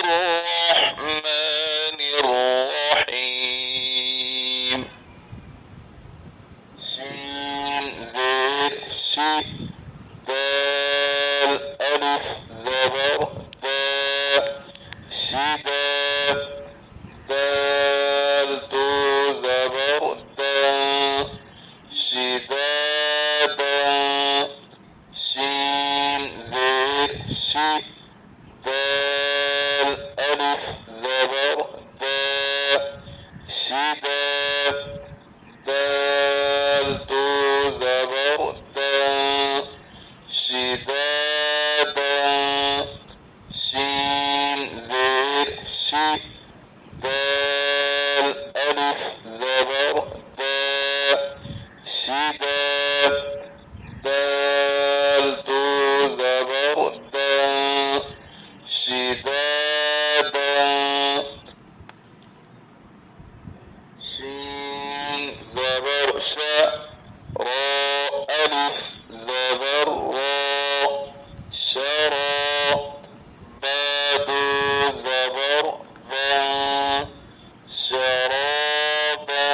الرحمن الرحيم. شين زين شي دال ألف زبر دا شدا دال تو زبر دا شدادا شين زين شي دال ألف زبر دا شدا دال تو زبر دا شدادا شين زين شي دال ألف زبر دا شدا دال تو زبر دا شدادا شين زبر شا را ألف زبر را شرا باد زبر با شرابا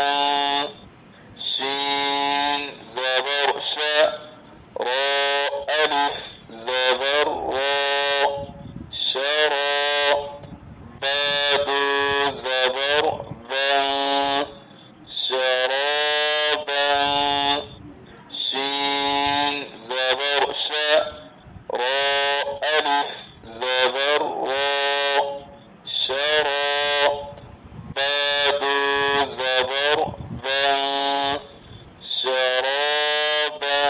شين زبر شا را ألف زبر را شرا باد زبر با شرابا شين زبر شا را ألف زبر را شرا باد زبر با شرابا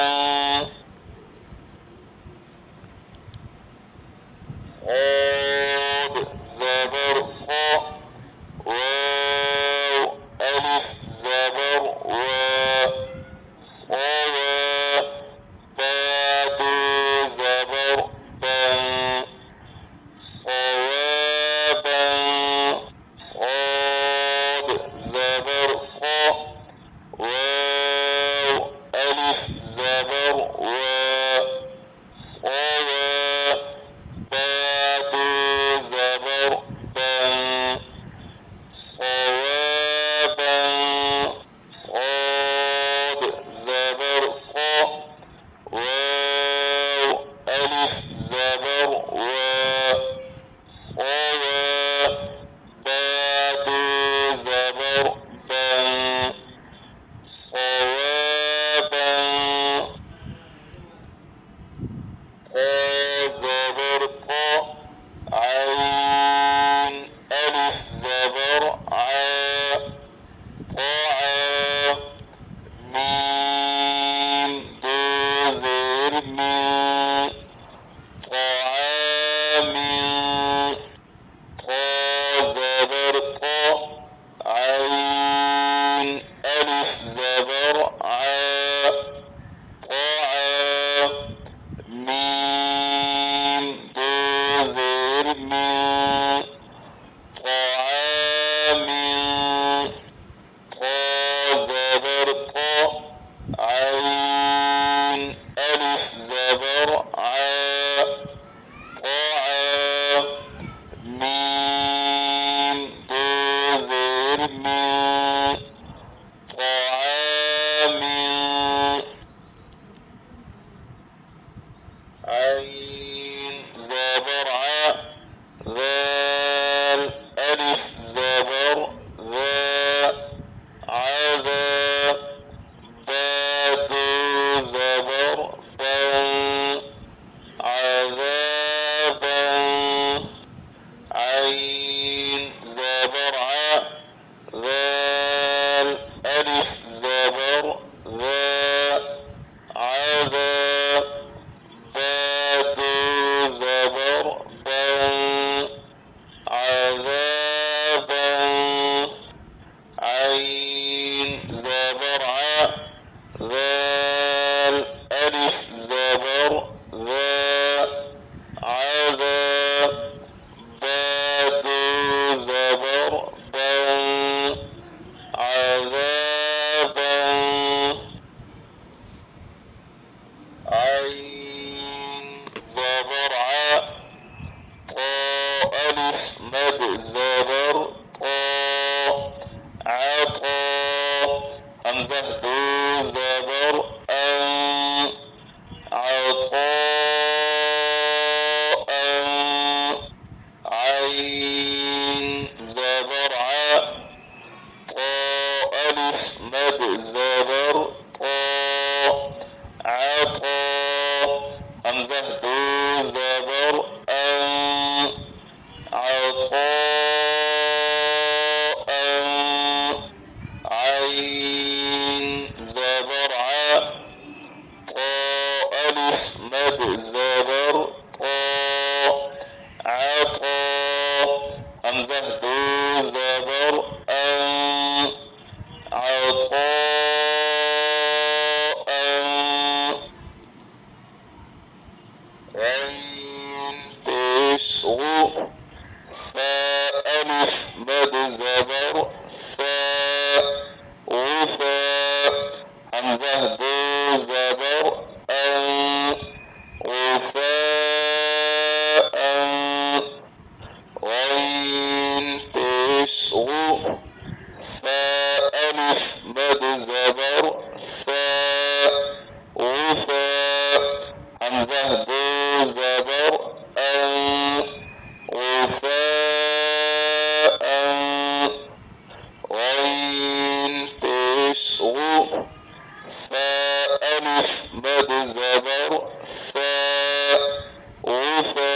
صاد زبر صا واو ألف زبر وا صوا باد زبر با صوابا صاد زبر صا واو ألف زبر وا صوا باد زبر با صوابا صاد زبر صا واو ألف زبر وا صوا باد زبر با صوابا تا زبر طا عين ألف زبر عا طاعا ميم دو زر مي طعام طا زبر طا عين ألف زبر عا طاعا ميم دو زر مي طعام طا زبر طا عين ألف زبر عا طاعا ميم دو زر مي طعام عين زبر ع ذال ألف زبر ذا عذا باد زبر با عذابا عين زبر ع ذال ألف زبر ذا عذا باد زبر با عذابا عين زبر ع ذال ألف زبر ذا عذا باد زبر با عذابا عين زبر ع طا ألف ألف مد زبر طا عطا همزة دو زبر أن عطاء عين زبر ع طا ألف مد زبر طا عطا همزة دو زبر أن عطاء عين زبر ع طا ألف مد زبر طا عطا همزة دو زبر أن عطاء عين بيش غو فا ألف مد زبر فا غفا همزة دو زبر أن غفاء غين بيش غو فا ألف مد زبر فا غفا همزة دو زبر أن غفاء غين بيش غو فا ألف مد زبر فا غفا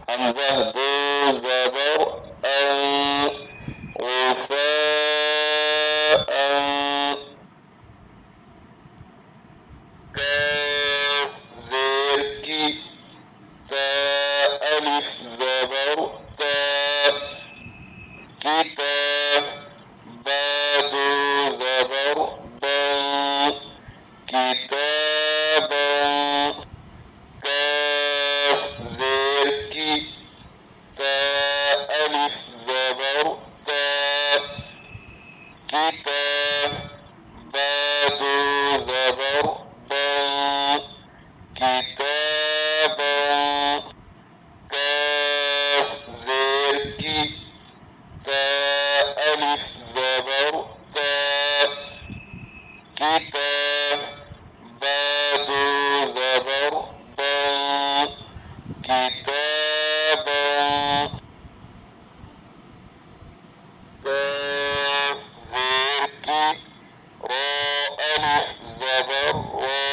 همزة دو زبر أن غفاء كاف زركي تا ألف زبر تا كتاب باد زبر با كتابا كاف زركي تا ألف زبر تا كتاب باد زبر با كتابا كاف زركي تا ألف زبر تا كتاب باد زبر با كتابا كاف زركي را ألف زبر را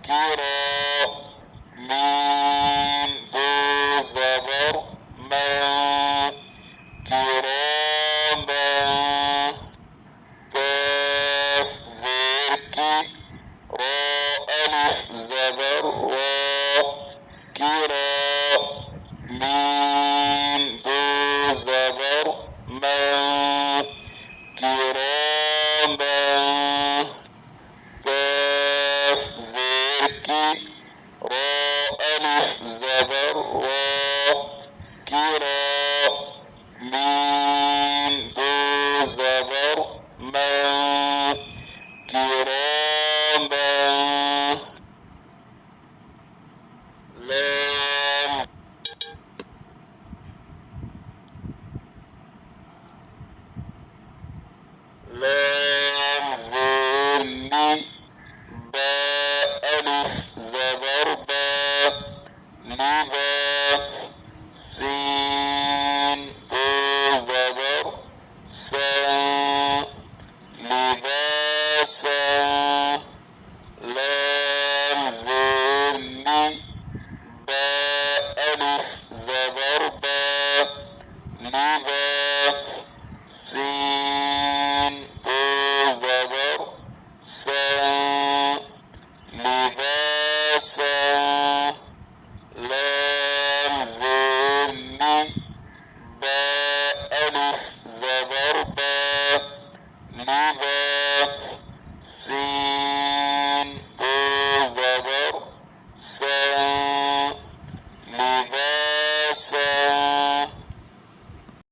كرا ميم دو زبر ما كراما كاف زركي را ألف زبر را كرا ميم دو زبر ما كراما كاف زركي را ألف زبر را كرا ميم دو زبر ما كراما لام لام زلي با ألف زبر با لبا سين دو زبر سا لباسا لام زلي با ألف زبر با لبا سين دو زبر سا